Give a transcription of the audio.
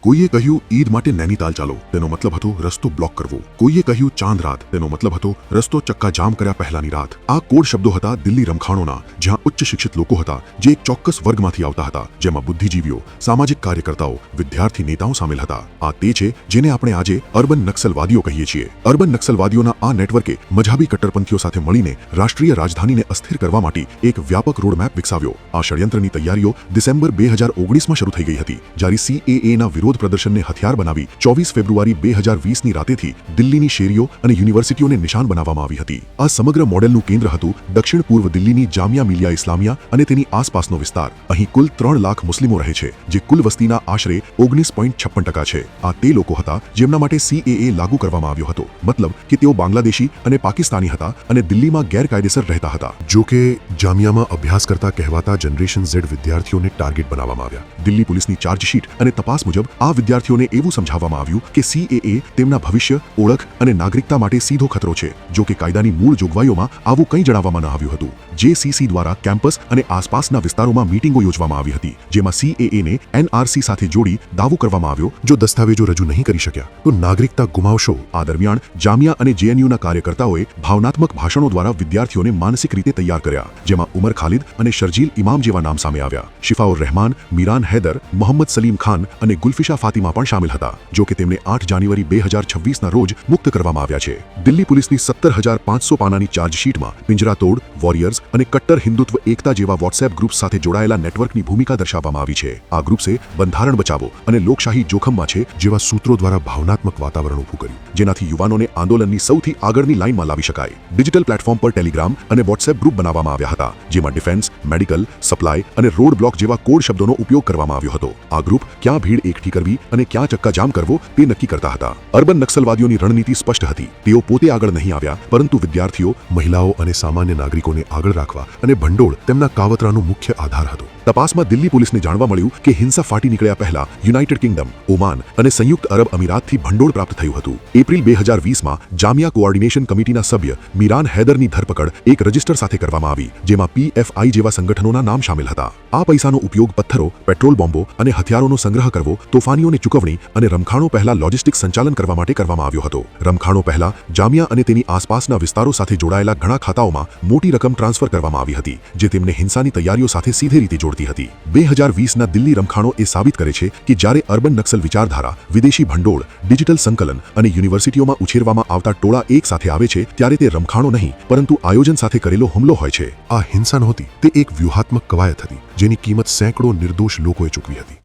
કોઈએ કહ્યું ઈદ માટે નૈનીતાલ ચાલો, તેનો મતલબ હતો રસ્તો બ્લોક કરવો. કોઈએ કહ્યું ચાંદ રાત, તેનો મતલબ હતો રસ્તો ચક્કાજામ કર્યા પહેલાની રાત. આ કોડ શબ્દો હતા દિલ્હી રમખાણોના, જ્યાં ઉચ્ચ શિક્ષિત લોકો હતા જે એક ચોક્કસ વર્ગમાંથી આવતા હતા, જેમાં બુદ્ધિજીવીઓ, સામાજિક કાર્યકર્તાઓ, વિદ્યાર્થી નેતાઓ સામેલ હતા. આ તે છે જેને આપણે આજે અર્બન નક્સલવાદીઓ કહીએ છીએ. અર્બન નક્સલવાદીઓના આ નેટવર્કે મજાબી કટ્ટરપંથીઓ સાથે મળીને રાષ્ટ્રીય રાજધાનીને અસ્થિર કરવા માટે એક વ્યાપક રોડમેપ વિકસાવ્યો. આ ષડયંત્રની તૈયારીઓ ડિસેમ્બર 2019માં શરૂ થઈ ગઈ હતી, જ્યારે CAAના વિરોધ પ્રદર્શનને હથિયાર બનાવી 24 ફેબ્રુઆરી 2020ની રાતેથી દિલ્હીની શેરીઓ અને યુનિવર્સિટીઓને નિશાન બનાવવામાં આવી હતી. આ સમગ્ર મોડેલનું કેન્દ્ર હતું દક્ષિણ પૂર્વ દિલ્હીની જામિયા મિલિયા ઇસ્લામિયા અને તેની આસપાસનો વિસ્તાર. અહીં કુલ 3 લાખ મુસ્લિમો રહે છે, જે કુલ વસ્તીના આશરે 19.56% છે. આ તે લોકો હતા જેમના માટે CAA લાગુ કરવામાં આવ્યો હતો, મતલબ કે તેઓ બાંગ્લાદેશી અને પાકિસ્તાની હતા અને દિલ્હીમાં ગેરકાયદેસર રહેતા હતા. જો કે જામિયામાં અભ્યાસ કરતા કહેવાતા જનરેશન Z વિદ્યાર્થીઓને ટાર્ગેટ બનાવવામાં આવ્યા. દિલ્હી પોલીસની ચાર્જશીટ અને તપાસ મુજબ આ વિદ્યાર્થીઓને એવું સમજાવવામાં આવ્યું કે CAA તેમના ભવિષ્ય, ઓળખ અને નાગરિકતા માટે સીધો ખતરો છે. જો કે કાયદાની મૂળ જોગવાઈઓમાં આવું કંઈ જણાવવામાં ન આવ્યું હતું. JCC દ્વારા કેમ્પસ અને આસપાસના વિસ્તારોમાં મીટિંગો યોજવામાં આવી હતી, જેમાં CAAને NRC સાથે જોડી દાવો કરવામાં આવ્યો, જો દસ્તાવેજો રજૂ નહીં કરી શક્યા તો નાગરિકતા ગુમાવશો. આ દરમિયાન જામિયા અને JNUના કાર્યકર્તાઓએ ભાવનાત્મક ભાષણો દ્વારા વિદ્યાર્થીઓને માનસિક રીતે તૈયાર કર્યા, જેમાં ઉમર ખાલિદ અને શર્જીલ ઇમામ જેવા નામ સામે આવ્યા. શિફાઉર રહેમાન, મીરાન હૈદર, મોહમ્મદ સલીમ ખાન અને ગુલફિશા ફાતિમા પણ શામેલ હતા, જો કે તેમને 8 જાન્યુઆરી 2026ના રોજ મુક્ત કરવામાં આવ્યા છે. દિલ્હી પોલીસની 17,500 પાનાની ચાર્જશીટમાં પિંજરાતોડ, વોરિયર્સ અને કટ્ટર હિન્દુત્વ એકતા જેવા વોટ્સએપ ગ્રુપ સાથે જોડાયેલા નેટવર્કની ભૂમિકા દર્શાવવામાં આવી છે. આ ગ્રુપ્સે બંધારણ બચાવો અને લોકશાહી જોખમમાં છે જેવા સૂત્રો દ્વારા ભાવનાત્મક વાતાવરણ ઊભું કર્યું, જેનાથી યુવાનોને આંદોલનની સૌથી આગળની લાઇનમાં લાવી શકાય. ડિજિટલ પ્લેટફોર્મ પર ટેલિગ્રામ અને વોટ્સએપ ગ્રુપ બનાવવામાં આવ્યા હતા, જેમાં ડિફેન્સ, મેડિકલ, સપ્લાય અને રોડ બ્લોક જેવા કોડ શબ્દોનો ઉપયોગ કરવામાં આવ્યો હતો. આ ગ્રુપ ક્યાં ભીડ એકઠી કરવી અને ક્યાં ચક્કાજામ કરવો તે નક્કી કરતા હતા. અર્બન નક્સલવાદીઓની રણનીતિ સ્પષ્ટ હતી. તેઓ પોતે આગળ નહીં આવ્યા, પરંતુ વિદ્યાર્થીઓ, મહિલાઓ અને સામાન્ય નાગરિકોને આગળ રાખવા અને ભંડોળ તેમના કાવતરાનો મુખ્ય આધાર હતો. તપાસમાં દિલ્હી પોલીસને જાણવા મળ્યું કે હિંસા ફાટી નીકળ્યા પહેલા યુનાઇટેડ કિંગડમ, ઓમાન અને સંયુક્ત અરબ અમીરાતથી ભંડોળ પ્રાપ્ત થયું હતું. એપ્રિલ 2020માં જામિયા કોઓર્ડિનેશન કમિટીના સભ્ય મીરાન હૈદરની ધરપકડ એક રજિસ્ટર સાથે કરવામાં આવી, જેમાં PFI જેવા સંગઠનોના નામ શામેલ હતા. આ પૈસાનો ઉપયોગ પથ્થરો, પેટ્રોલ બોમ્બો અને હથિયારોનો સંગ્રહ કરવો, તોફાનીઓની ચૂકવણી અને રમખાણો પહેલા લોજિસ્ટિક સંચાલન કરવા માટે કરવામાં આવ્યો હતો. રમખાણો પહેલા જામિયા અને તેની આસપાસના વિસ્તારો સાથે જોડાયેલા ઘણા ખાતાઓમાં મોટી રકમ ટ્રાન્સફર કરવામાં આવી હતી, જે તેમને હિંસાની તૈયારીઓ સાથે સીધી રીતે જોડતી હતી. 2020ના દિલ્હી રમખાણો એ સાબિત કરે છે કે જ્યારે અર્બન નક્સલ વિચારધારા, વિદેશી ભંડોળ, ડિજિટલ સંકલન અને યુનિવર્સિટીઓમાં ઉછેરવામાં આવતા ટોળા એક સાથે આવે છે, ત્યારે તે રમખાણો નહીં પરંતુ આયોજન સાથે કરેલો હુમલો હોય છે. આ હિંસા નહોતી, તે એક વ્યૂહાત્મક કવાયત હતી, જેની કિંમત સેંકડો નિર્દોષ લોકોએ ચૂકવી હતી.